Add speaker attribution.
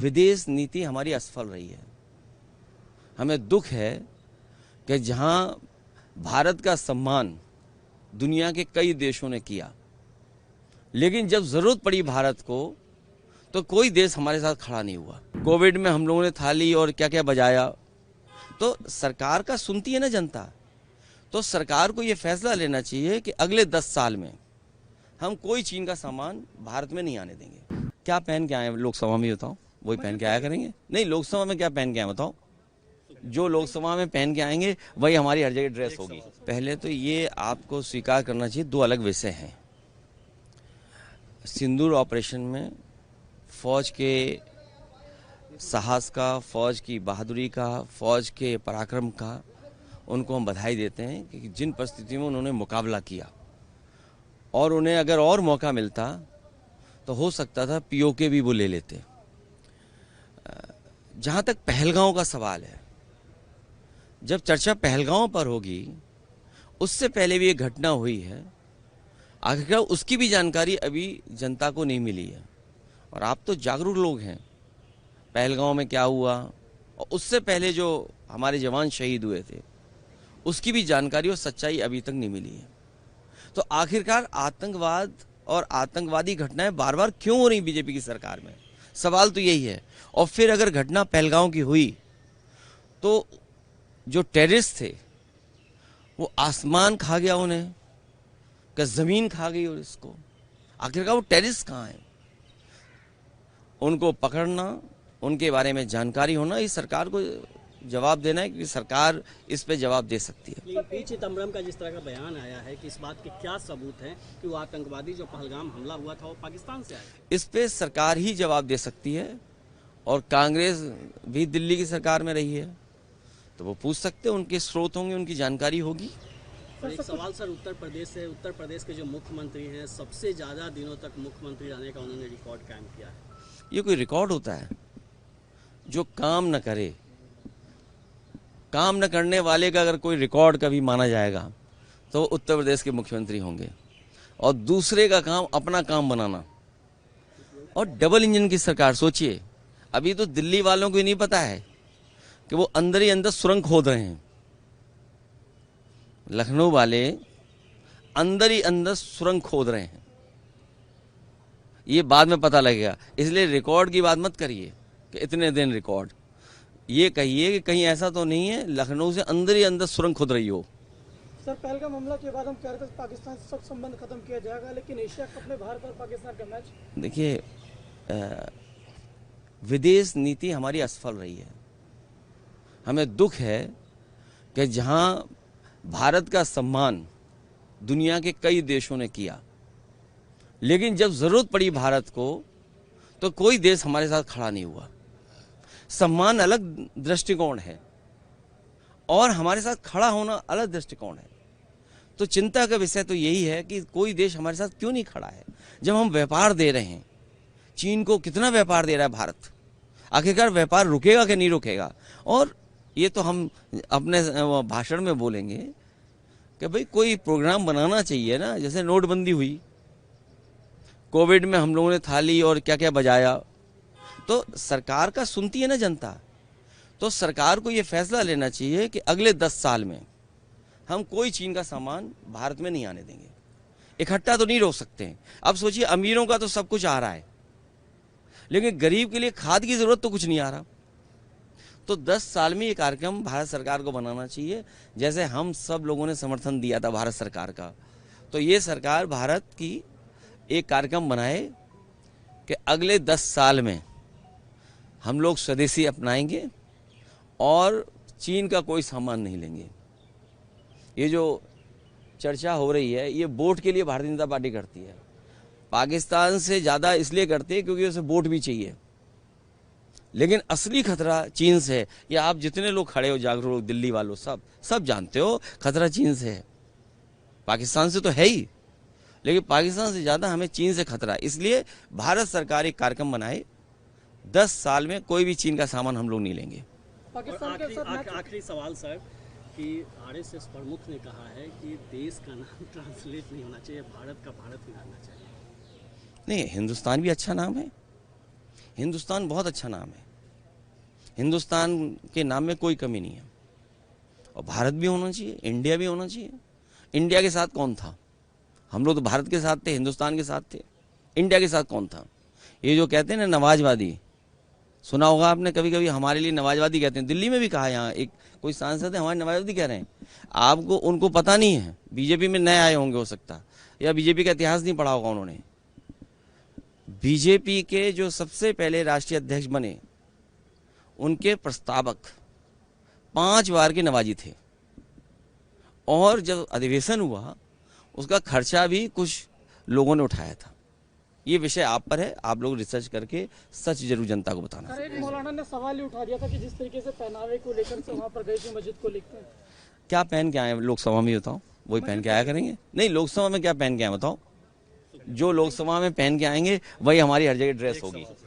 Speaker 1: विदेश नीति हमारी असफल रही है। हमें दुख है कि जहां भारत का सम्मान दुनिया के कई देशों ने किया, लेकिन जब जरूरत पड़ी भारत को तो कोई देश हमारे साथ खड़ा नहीं हुआ। कोविड में हम लोगों ने थाली और क्या क्या बजाया, तो सरकार का सुनती है ना जनता। तो सरकार को ये फैसला लेना चाहिए कि अगले 10 साल में हम कोई चीन का सामान भारत में नहीं आने देंगे। क्या पहन के आए लोकसभा में बताओ, वही पहन के आया करेंगे। नहीं, लोकसभा में क्या पहन के आए बताओ, जो लोकसभा में पहन के आएंगे वही हमारी हर जगह ड्रेस होगी। पहले तो ये आपको स्वीकार करना चाहिए, दो अलग विषय हैं। सिंदूर ऑपरेशन में फौज के साहस का, फौज की बहादुरी का, फौज के पराक्रम का उनको हम बधाई देते हैं कि जिन परिस्थितियों में उन्होंने मुकाबला किया, और उन्हें अगर और मौका मिलता तो हो सकता था पीओके भी वो ले लेते। जहाँ तक पहलगांव का सवाल है, जब चर्चा पहलगांव पर होगी, उससे पहले भी एक घटना हुई है, आखिरकार उसकी भी जानकारी अभी जनता को नहीं मिली है। और आप तो जागरूक लोग हैं, पहलगांव में क्या हुआ और उससे पहले जो हमारे जवान शहीद हुए थे उसकी भी जानकारी और सच्चाई अभी तक नहीं मिली है। तो आखिरकार आतंकवाद और आतंकवादी घटनाएं बार बार क्यों हो रही बीजेपी की सरकार में, सवाल तो यही है। और फिर अगर घटना पहलगांव की हुई तो जो टेररिस्ट थे वो आसमान खा गया उन्हें, क्या जमीन खा गई। और इसको आखिरकार वो टेररिस्ट कहाँ हैं, उनको पकड़ना, उनके बारे में जानकारी होना, इस सरकार को जवाब देना है, क्योंकि सरकार इस पे जवाब दे सकती है।
Speaker 2: लेकिन पी चिदम्बरम का जिस तरह का बयान आया है कि इस बात के क्या सबूत हैं कि वो आतंकवादी जो पहलगाम हमला हुआ था वो पाकिस्तान से आया,
Speaker 1: इस पे सरकार ही जवाब दे सकती है। और कांग्रेस भी दिल्ली की सरकार में रही है तो वो पूछ सकते हैं, उनके स्रोत होंगे, उनकी जानकारी होगी।
Speaker 2: और एक सवाल सर, उत्तर प्रदेश से, उत्तर प्रदेश के जो मुख्यमंत्री हैं, सबसे ज़्यादा दिनों तक मुख्यमंत्री रहने का उन्होंने रिकॉर्ड कायम किया है।
Speaker 1: ये कोई रिकॉर्ड होता है? जो काम न करे, काम न करने वाले का अगर कोई रिकॉर्ड कभी माना जाएगा तो उत्तर प्रदेश के मुख्यमंत्री होंगे। और दूसरे का काम अपना काम बनाना, और डबल इंजन की सरकार। सोचिए, अभी तो दिल्ली वालों को ही नहीं पता है कि वो अंदर ही अंदर सुरंग खोद रहे हैं। लखनऊ वाले अंदर ही अंदर सुरंग खोद रहे हैं, ये बाद में पता लगेगा। इसलिए रिकॉर्ड की बात मत करिए कि इतने दिन रिकॉर्ड, ये कहिए कि कहीं ऐसा तो नहीं है लखनऊ से अंदर ही अंदर सुरंग खोद रही हो।
Speaker 3: सर, पहलगाम हमला के बाद हम कह रहे थे पाकिस्तान से सब संबंध खत्म किया जाएगा, लेकिन एशिया कप में भारत और पाकिस्तान का मैच।
Speaker 1: देखिए, विदेश नीति हमारी असफल रही है। हमें दुख है कि जहां भारत का सम्मान दुनिया के कई देशों ने किया, लेकिन जब जरूरत पड़ी भारत को तो कोई देश हमारे साथ खड़ा नहीं हुआ। सम्मान अलग दृष्टिकोण है और हमारे साथ खड़ा होना अलग दृष्टिकोण है। तो चिंता का विषय तो यही है कि कोई देश हमारे साथ क्यों नहीं खड़ा है, जब हम व्यापार दे रहे हैं। चीन को कितना व्यापार दे रहा है भारत, आखिरकार व्यापार रुकेगा कि नहीं रुकेगा। और ये तो हम अपने भाषण में बोलेंगे कि भाई कोई प्रोग्राम बनाना चाहिए ना, जैसे नोटबंदी हुई, कोविड में हम लोगों ने थाली और क्या क्या बजाया, तो सरकार का सुनती है ना जनता। तो सरकार को ये फैसला लेना चाहिए कि अगले 10 साल में हम कोई चीन का सामान भारत में नहीं आने देंगे। इकट्ठा तो नहीं रोक सकते हैं। अब सोचिए, अमीरों का तो सब कुछ आ रहा है, लेकिन गरीब के लिए खाद की जरूरत तो कुछ नहीं आ रहा। तो 10 साल में ये कार्यक्रम भारत सरकार को बनाना चाहिए। जैसे हम सब लोगों ने समर्थन दिया था भारत सरकार का, तो ये सरकार भारत की एक कार्यक्रम बनाए कि अगले 10 साल में हम लोग स्वदेशी अपनाएंगे और चीन का कोई सामान नहीं लेंगे। ये जो चर्चा हो रही है, ये वोट के लिए भारतीय जनता पार्टी करती है। पाकिस्तान से ज़्यादा इसलिए करती है क्योंकि उसे वोट भी चाहिए, लेकिन असली खतरा चीन से है। ये आप जितने लोग खड़े हो, जागरूक लोग, दिल्ली वालों, सब जानते हो खतरा चीन से है। पाकिस्तान से तो है ही, लेकिन पाकिस्तान से ज़्यादा हमें चीन से खतरा है। इसलिए भारत सरकार एक कार्यक्रम बनाए, 10 साल में कोई भी चीन का सामान हम लोग नहीं लेंगे।
Speaker 3: पाकिस्तान के साथ
Speaker 2: आखिरी सवाल सर, कि आरएसएस प्रमुख ने कहा है कि देश का नाम ट्रांसलेट नहीं होना चाहिए, भारत का भारत ही रहना चाहिए।
Speaker 1: नहीं, हिंदुस्तान भी अच्छा नाम है। हिंदुस्तान बहुत अच्छा नाम है, हिंदुस्तान के नाम में कोई कमी नहीं है। और भारत भी होना चाहिए, इंडिया भी होना चाहिए। इंडिया के साथ कौन था? हम लोग तो भारत के साथ थे, हिंदुस्तान के साथ थे। इंडिया के साथ कौन था? ये जो कहते हैं ना नवाजवादी, सुना होगा आपने कभी कभी, हमारे लिए नवाजवादी कहते हैं। दिल्ली में भी कहा, यहाँ एक कोई सांसद है हमारे नवाजवादी कह रहे हैं। आपको उनको पता नहीं है, बीजेपी में नए आए होंगे हो सकता, या बीजेपी का इतिहास नहीं पढ़ा होगा उन्होंने। बीजेपी के जो सबसे पहले राष्ट्रीय अध्यक्ष बने, उनके प्रस्तावक 5 बार के नवाजी थे। और जब अधिवेशन हुआ, उसका खर्चा भी कुछ लोगों ने उठाया था। ये विषय आप पर है, आप लोग रिसर्च करके सच जरूर जनता को बताना।
Speaker 3: सर, एक मौलाना ने सवाल ही उठा दिया था कि जिस तरीके से पहनावे को लेकर से वहाँ पर गए थे मस्जिद को लेकर,
Speaker 1: क्या पहन के आए लोकसभा में, बताओ? वही पहन के आया करेंगे? नहीं, लोकसभा में क्या पहन के आए बताओ? जो लोकसभा में पहन के आएंगे वही हमारी हर जगह ड्रेस होगी।